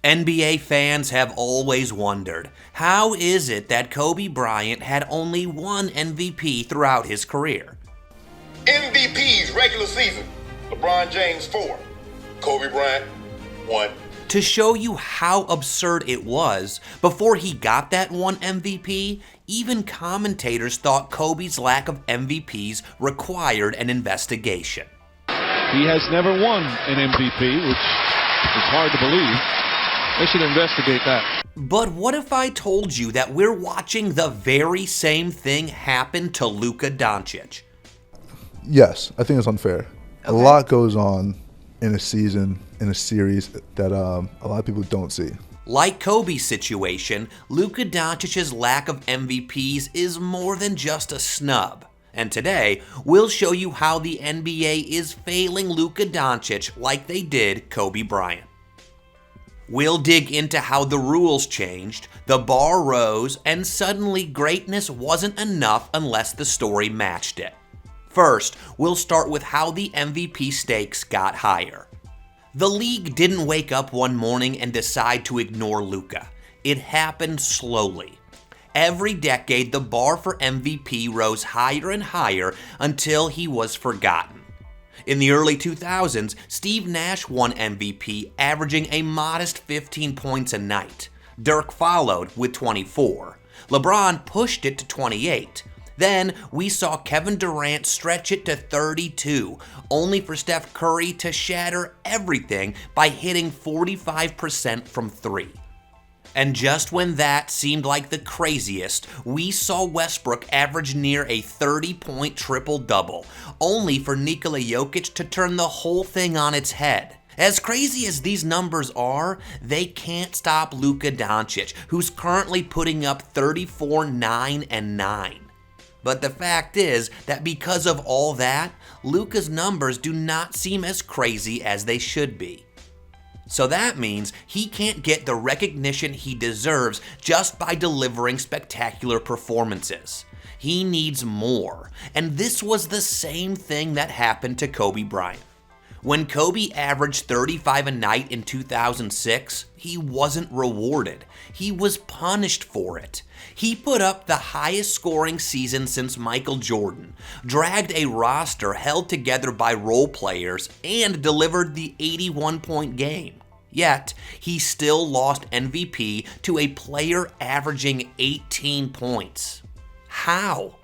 NBA fans have always wondered, how is it that Kobe Bryant had only one MVP throughout his career? MVPs regular season, LeBron James 4, Kobe Bryant 1. To show you how absurd it was, before he got that one MVP, even commentators thought Kobe's lack of MVPs required an investigation. He has never won an MVP, which is hard to believe. They should investigate that. But what if I told you that we're watching the very same thing happen to Luka Doncic? Yes, I think it's unfair. A lot goes on in a season, in a series, that a lot of people don't see. Like Kobe's situation, Luka Doncic's lack of MVPs is more than just a snub. And today, we'll show you how the NBA is failing Luka Doncic like they did Kobe Bryant. We'll dig into how the rules changed, the bar rose, and suddenly greatness wasn't enough unless the story matched it. First, we'll start with how the MVP stakes got higher. The league didn't wake up one morning and decide to ignore Luka. It happened slowly. Every decade, the bar for MVP rose higher and higher until he was forgotten. In the early 2000s, Steve Nash won MVP, averaging a modest 15 points a night. Dirk followed with 24. LeBron pushed it to 28. Then we saw Kevin Durant stretch it to 32, only for Steph Curry to shatter everything by hitting 45% from three. And just when that seemed like the craziest, we saw Westbrook average near a 30-point triple-double, only for Nikola Jokic to turn the whole thing on its head. As crazy as these numbers are, they can't stop Luka Doncic, who's currently putting up 34, 9, and 9. But the fact is that because of all that, Luka's numbers do not seem as crazy as they should be. So that means he can't get the recognition he deserves just by delivering spectacular performances. He needs more, and this was the same thing that happened to Kobe Bryant. When Kobe averaged 35 a night in 2006, he wasn't rewarded. He was punished for it. He put up the highest scoring season since Michael Jordan, dragged a roster held together by role players, and delivered the 81-point game. Yet, he still lost MVP to a player averaging 18 points. How?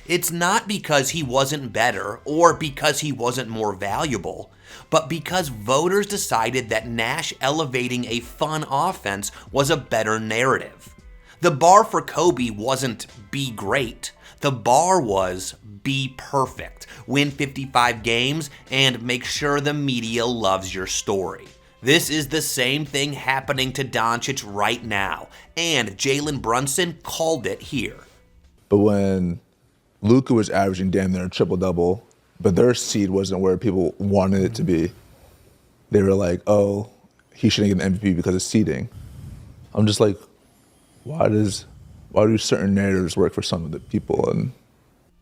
It's not because he wasn't better or because he wasn't more valuable, but because voters decided that Nash elevating a fun offense was a better narrative. The bar for Kobe wasn't be great. The bar was be perfect, win 55 games, and make sure the media loves your story. This is the same thing happening to Doncic right now, and Jalen Brunson called it here. But when Luka was averaging damn near a triple-double, but their seed wasn't where people wanted it to be, they were like, oh, he shouldn't get an MVP because of seeding. I'm just like, why do certain narratives work for some of the people?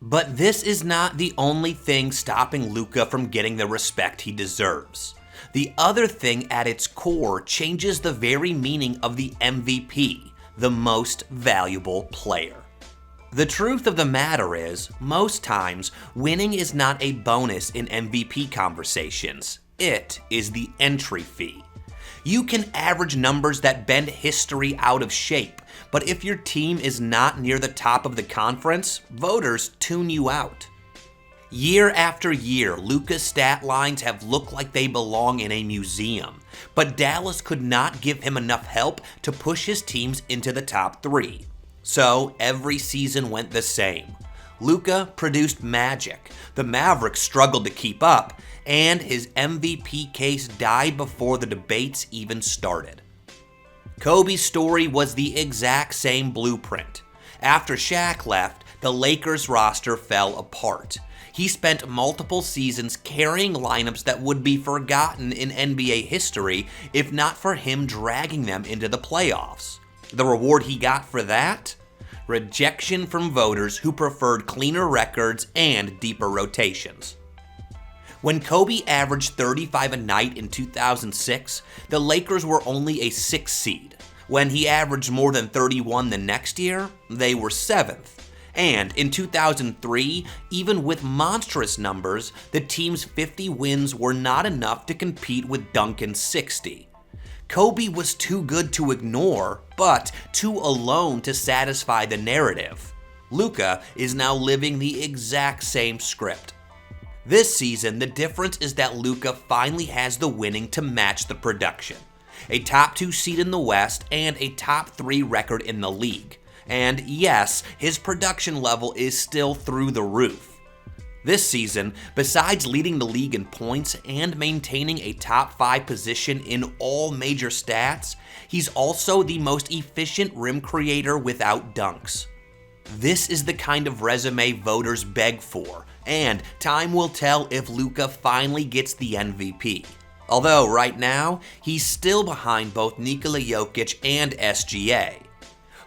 But this is not the only thing stopping Luka from getting the respect he deserves. The other thing at its core changes the very meaning of the MVP, the most valuable player. The truth of the matter is, most times, winning is not a bonus in MVP conversations. It is the entry fee. You can average numbers that bend history out of shape, but if your team is not near the top of the conference, voters tune you out. Year after year, Luka's stat lines have looked like they belong in a museum, but Dallas could not give him enough help to push his teams into the top three. So every season went the same. Luka produced magic, the Mavericks struggled to keep up, and his MVP case died before the debates even started. Kobe's story was the exact same blueprint. After Shaq left, the Lakers roster fell apart. He spent multiple seasons carrying lineups that would be forgotten in NBA history if not for him dragging them into the playoffs. The reward he got for that? Rejection from voters who preferred cleaner records and deeper rotations. When Kobe averaged 35 a night in 2006, the Lakers were only a 6th seed. When he averaged more than 31 the next year, they were 7th. And in 2003, even with monstrous numbers, the team's 50 wins were not enough to compete with Duncan's 60. Kobe was too good to ignore, but too alone to satisfy the narrative. Luka is now living the exact same script. This season, the difference is that Luka finally has the winning to match the production. A top 2 seed in the West and a top 3 record in the league. And yes, his production level is still through the roof. This season, besides leading the league in points and maintaining a top 5 position in all major stats, he's also the most efficient rim creator without dunks. This is the kind of resume voters beg for, and time will tell if Luka finally gets the MVP. Although right now, he's still behind both Nikola Jokic and SGA.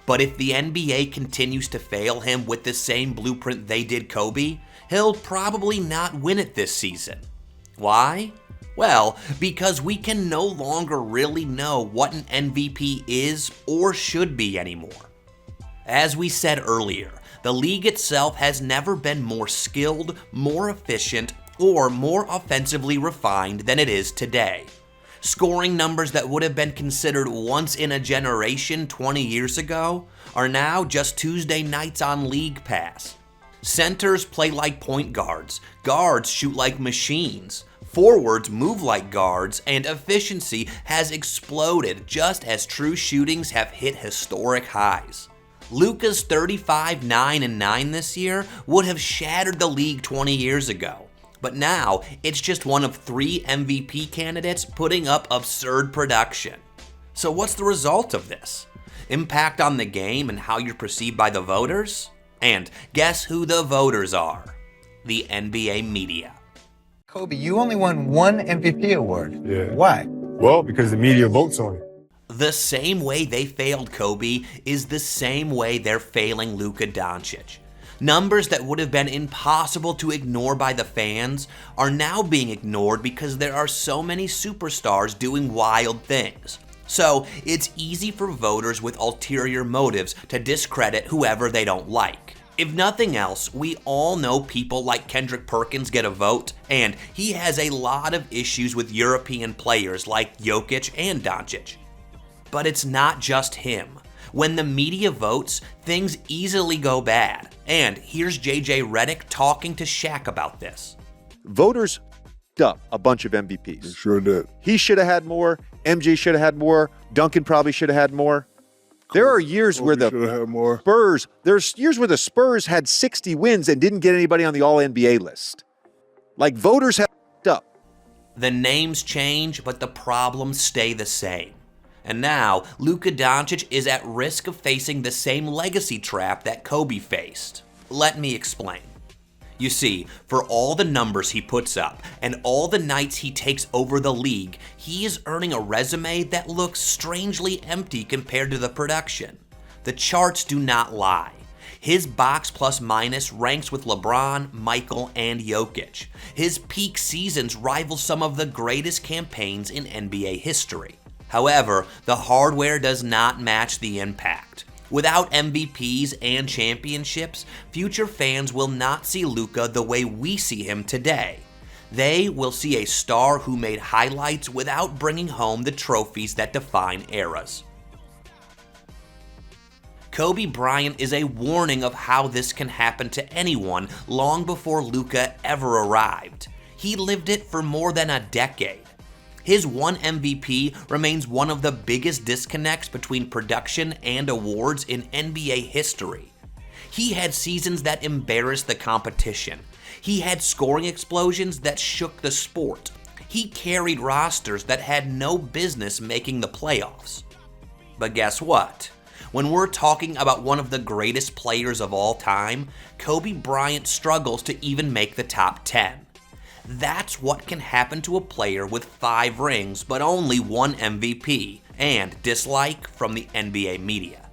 But if the NBA continues to fail him with the same blueprint they did Kobe, he'll probably not win it this season. Why? Well, because we can no longer really know what an MVP is or should be anymore. As we said earlier, the league itself has never been more skilled, more efficient, or more offensively refined than it is today. Scoring numbers that would have been considered once in a generation 20 years ago are now just Tuesday nights on League Pass. Centers play like point guards, guards shoot like machines, forwards move like guards, and efficiency has exploded just as true shootings have hit historic highs. Luka's 35, 9, and 9 this year would have shattered the league 20 years ago. But now, it's just one of 3 MVP candidates putting up absurd production. So what's the result of this? Impact on the game and how you're perceived by the voters? And guess who the voters are? The NBA media. Kobe, you only won 1 MVP award. Yeah. Why? Well, because the media votes on it. The same way they failed Kobe is the same way they're failing Luka Doncic. Numbers that would have been impossible to ignore by the fans are now being ignored because there are so many superstars doing wild things. So it's easy for voters with ulterior motives to discredit whoever they don't like. If nothing else, we all know people like Kendrick Perkins get a vote, and he has a lot of issues with European players like Jokic and Doncic. But it's not just him. When the media votes, things easily go bad. And here's JJ Redick talking to Shaq about this. Voters up a bunch of MVPs. They sure did. He should have had more. MJ should have had more. Duncan probably should have had more. There are years where the Spurs, there's years where the Spurs had 60 wins and didn't get anybody on the All-NBA list. Like, voters have up. The names change, but the problems stay the same. And now, Luka Doncic is at risk of facing the same legacy trap that Kobe faced. Let me explain. You see, for all the numbers he puts up and all the nights he takes over the league, he is earning a resume that looks strangely empty compared to the production. The charts do not lie. His box plus minus ranks with LeBron, Michael, and Jokic. His peak seasons rival some of the greatest campaigns in NBA history. However, the hardware does not match the impact. Without MVPs and championships, future fans will not see Luka the way we see him today. They will see a star who made highlights without bringing home the trophies that define eras. Kobe Bryant is a warning of how this can happen to anyone long before Luka ever arrived. He lived it for more than a decade. His 1 MVP remains one of the biggest disconnects between production and awards in NBA history. He had seasons that embarrassed the competition. He had scoring explosions that shook the sport. He carried rosters that had no business making the playoffs. But guess what? When we're talking about one of the greatest players of all time, Kobe Bryant struggles to even make the top 10. That's what can happen to a player with 5 rings but only 1 MVP and dislike from the NBA media.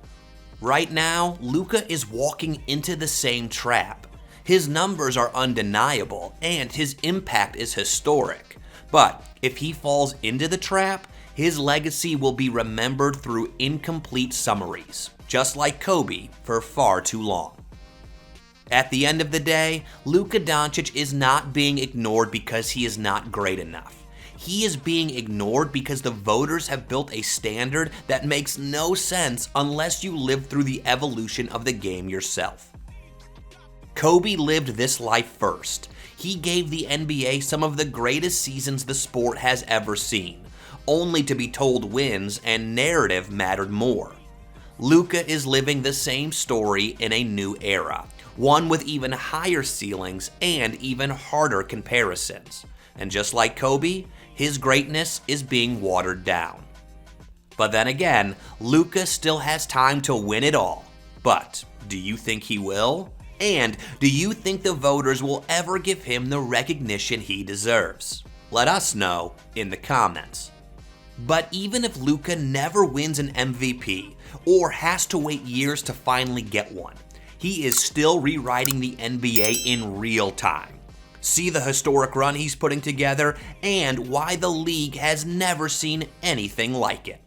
Right now, Luka is walking into the same trap. His numbers are undeniable, and his impact is historic. But if he falls into the trap, his legacy will be remembered through incomplete summaries, just like Kobe, for far too long. At the end of the day, Luka Doncic is not being ignored because he is not great enough. He is being ignored because the voters have built a standard that makes no sense unless you live through the evolution of the game yourself. Kobe lived this life first. He gave the NBA some of the greatest seasons the sport has ever seen, only to be told wins and narrative mattered more. Luka is living the same story in a new era, one with even higher ceilings and even harder comparisons. And just like Kobe, his greatness is being watered down. But then again, Luka still has time to win it all. But do you think he will? And do you think the voters will ever give him the recognition he deserves? Let us know in the comments. But even if Luka never wins an MVP or has to wait years to finally get one, he is still rewriting the NBA in real time. See the historic run he's putting together and why the league has never seen anything like it.